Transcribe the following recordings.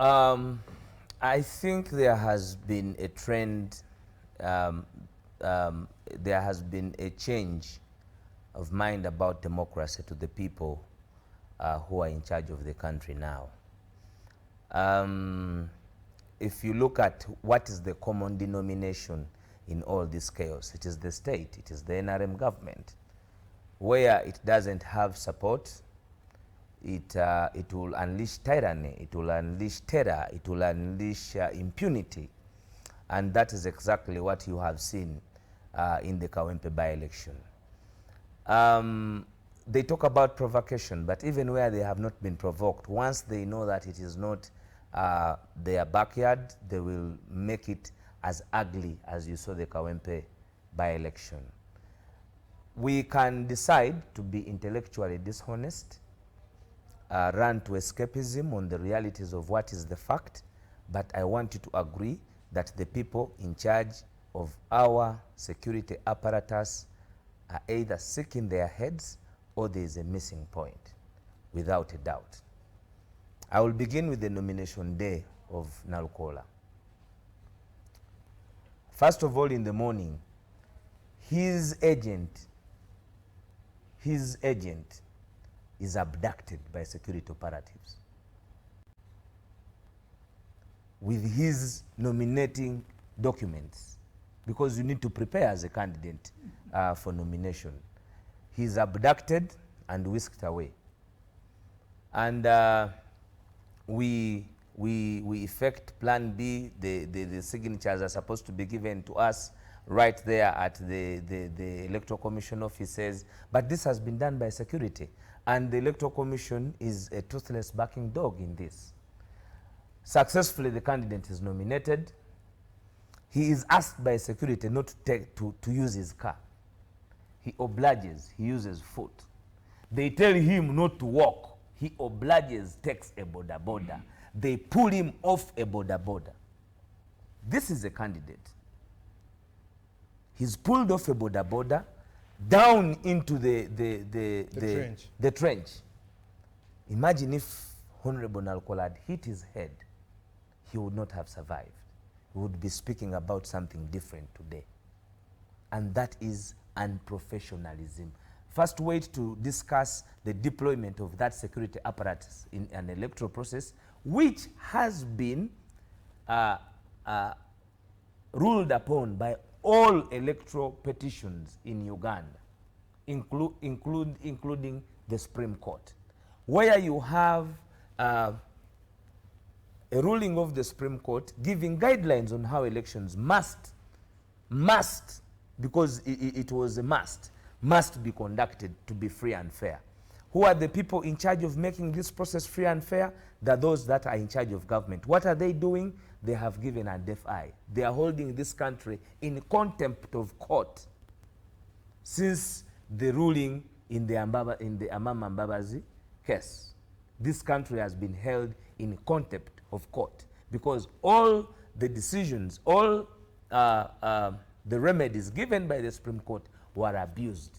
I think there has been a trend, um, there has been a change of mind about democracy to the people who are in charge of the country now. If you look at what is the common denomination in all this chaos, it is the state, it is the NRM government. Where it doesn't have support, it will unleash tyranny, it will unleash terror, it will unleash impunity. And that is exactly what you have seen in the Kawempe by-election. They talk about provocation, but even where they have not been provoked, once they know that it is not their backyard, they will make it as ugly as you saw the Kawempe by-election. We can decide to be intellectually dishonest, run to escapism on the realities of what is the fact, but I want you to agree that the people in charge of our security apparatus are either sick in their heads or there is a missing point, without a doubt. I will begin with the nomination day of Nalukola. First of all, in the morning, his agent is abducted by security operatives with his nominating documents, because you need to prepare as a candidate for nomination. He's abducted and whisked away. And we effect Plan B. The signatures are supposed to be given to us right there at the Electoral Commission offices, but this has been done by security. And the Electoral Commission is a toothless barking dog in this. Successfully, the candidate is nominated. He is asked by security not to use his car. He obliges, he uses foot. They tell him not to walk. He obliges, takes a boda. They pull him off a boda. This is a candidate. He's pulled off a boda down into the trench. Imagine if Honorable Nalukola had hit his head, he would not have survived. He would be speaking about something different today. And that is unprofessionalism. First, wait to discuss the deployment of that security apparatus in an electoral process, which has been ruled upon by all electoral petitions in Uganda, including the Supreme Court, where you have a ruling of the Supreme Court giving guidelines on how elections must, because it was a must be conducted to be free and fair. Who are the people in charge of making this process free and fair? They're those that are in charge of government. What are they doing? They have given a deaf eye. They are holding this country in contempt of court since the ruling in the Amama Mbabazi case. This country has been held in contempt of court because all the decisions, all the remedies given by the Supreme Court were abused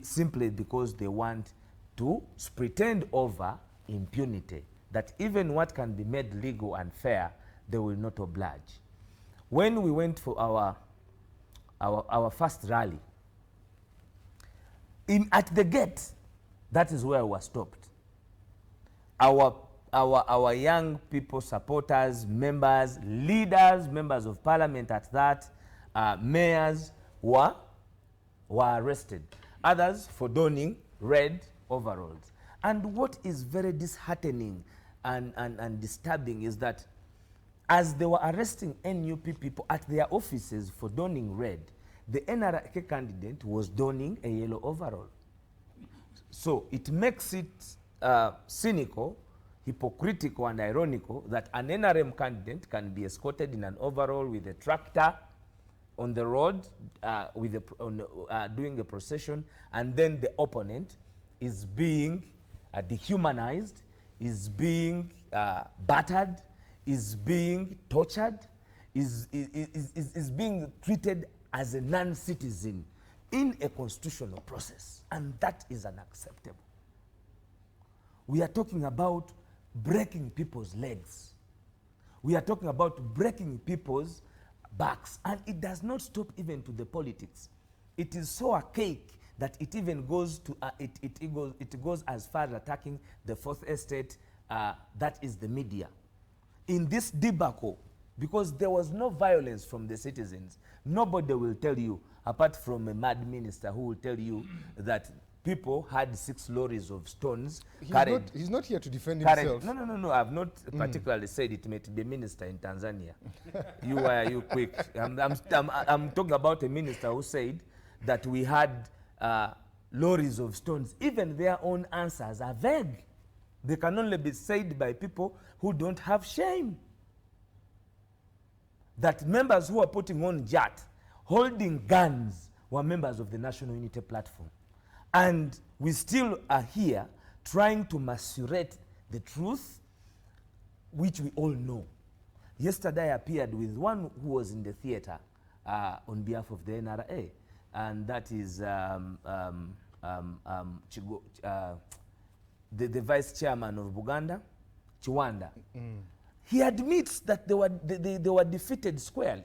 simply because they want to pretend over impunity, that even what can be made legal and fair, they will not oblige. When we went for our first rally, at the gate, that is where we were stopped. Our young people, supporters, members, leaders, members of parliament at that, mayors were arrested. Others for donning red overalls. And what is very disheartening and disturbing is that as they were arresting NUP people at their offices for donning red, the NRK candidate was donning a yellow overall. So it makes it cynical, hypocritical, and ironical that an NRM candidate can be escorted in an overall with a tractor on the road doing a procession, and then the opponent is being dehumanized, is being battered, is being tortured, is being treated as a non-citizen in a constitutional process. And that is unacceptable. We are talking about breaking people's legs. We are talking about breaking people's backs, and it does not stop even to the politics. It is so archaic that it even goes to it goes as far as attacking the fourth estate, that is the media. In this debacle, because there was no violence from the citizens, nobody will tell you, apart from a mad minister who will tell you that people had 6 lorries of stones carried. He's not here to defend himself. No, I've not particularly said it, mate. The minister in Tanzania. you quick. I'm talking about a minister who said that we had lorries of stones. Even their own answers are vague. They can only be said by people who don't have shame. That members who are putting on JAT, holding guns, were members of the National Unity Platform. And we still are here trying to macerate the truth, which we all know. Yesterday I appeared with one who was in the theater on behalf of the NRA, and that is the vice chairman of Buganda, Chiwanda. He admits that they were defeated squarely.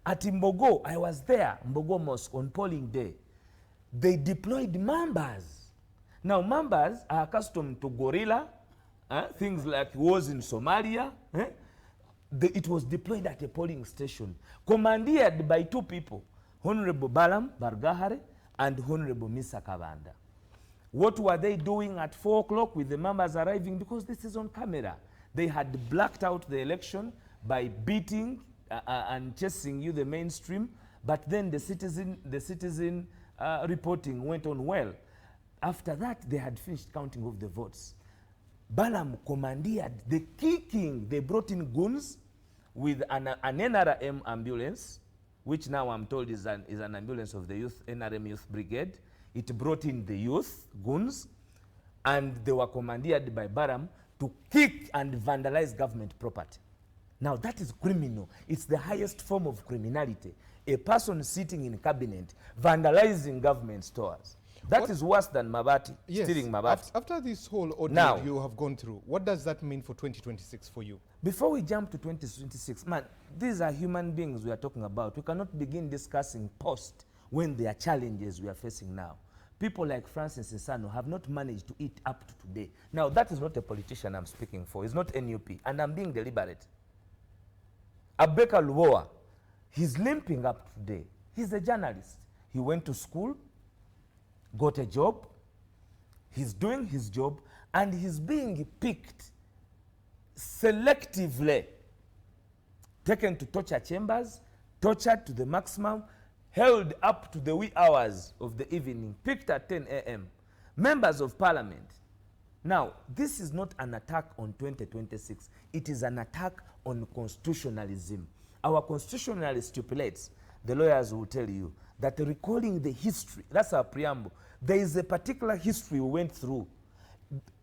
At Mbogo, I was there, Mbogo Mosque, on polling day. They deployed Mambas. Now, Mambas are accustomed to guerrilla, things like wars in Somalia. It was deployed at a polling station, commandeered by 2 people, Honorable Balam Bargahare and Honorable Misa Kabanda. What were they doing at 4 o'clock with the Mambas arriving? Because this is on camera. They had blacked out the election by beating and chasing you, the mainstream, but then the citizen reporting went on well. After that, they had finished counting of the votes. Balam commandeered the kicking. They brought in goons with an NRM ambulance, which now I'm told is an ambulance of the NRM Youth Brigade. It brought in the youth, goons, and they were commandeered by Balam to kick and vandalize government property. Now that is criminal. It's the highest form of criminality. A person sitting in cabinet vandalizing government stores. That is worse than Mabati, stealing Mabati. After this whole ordeal you have gone through, what does that mean for 2026 for you? Before we jump to 2026, man, these are human beings we are talking about. We cannot begin discussing post when there are challenges we are facing now. People like Francis Nsano have not managed to eat up to today. Now, that is not a politician I'm speaking for. It's not NUP, and I'm being deliberate. Abeka Luoa, he's limping up today. He's a journalist. He went to school, got a job, he's doing his job, and he's being picked selectively, taken to torture chambers, tortured to the maximum, held up to the wee hours of the evening, picked at 10 a.m. Members of parliament. Now, this is not an attack on 2026. It is an attack on constitutionalism. Our constitution stipulates, the lawyers will tell you, that recalling the history, that's our preamble, there is a particular history we went through.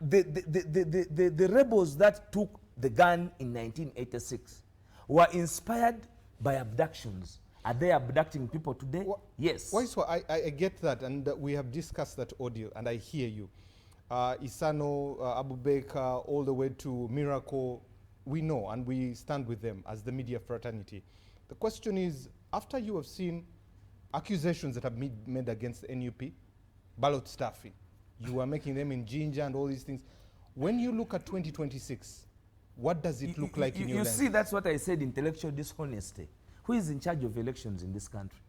The rebels that took the gun in 1986 were inspired by abductions. Are they abducting people today? Yes. Waiswa, I get that, and we have discussed that audio, and I hear you. Isano, Abubakar, all the way to Miracle, we know, and we stand with them as the media fraternity. The question is, after you have seen accusations that have made against the NUP, ballot stuffing, you are making them in Jinja and all these things. When you look at 2026, what does it look like in your language? You see, that's what I said, intellectual dishonesty. Who is in charge of elections in this country?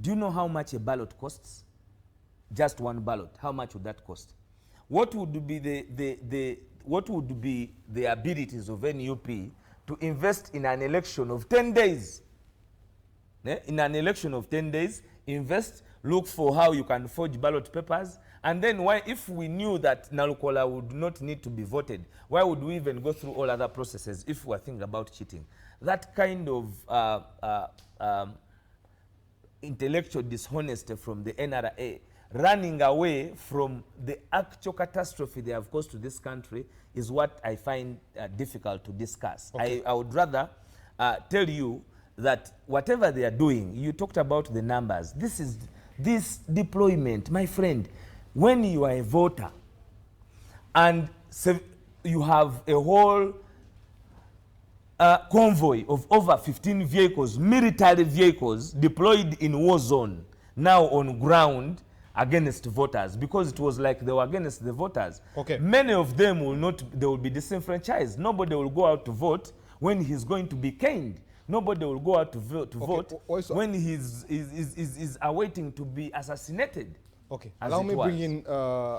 Do you know how much a ballot costs? Just one ballot. How much would that cost? What would be the abilities of NUP to invest in an election of 10 days? In an election of 10 days, invest, look for how you can forge ballot papers, and then why, if we knew that Nalukola would not need to be voted, why would we even go through all other processes if we are thinking about cheating? That kind of intellectual dishonesty from the NRA, running away from the actual catastrophe they have caused to this country, is what I find difficult to discuss. Okay. I would rather tell you that whatever they are doing, you talked about the numbers. This deployment, my friend, when you are a voter and you have a whole convoy of over 15 vehicles, military vehicles deployed in war zone, now on ground against voters, because it was like they were against the voters. Okay. Many of them will not, they will be disenfranchised. Nobody will go out to vote when he's going to be caned. Nobody will go out to vote when he's awaiting to be assassinated. Okay, allow me bring in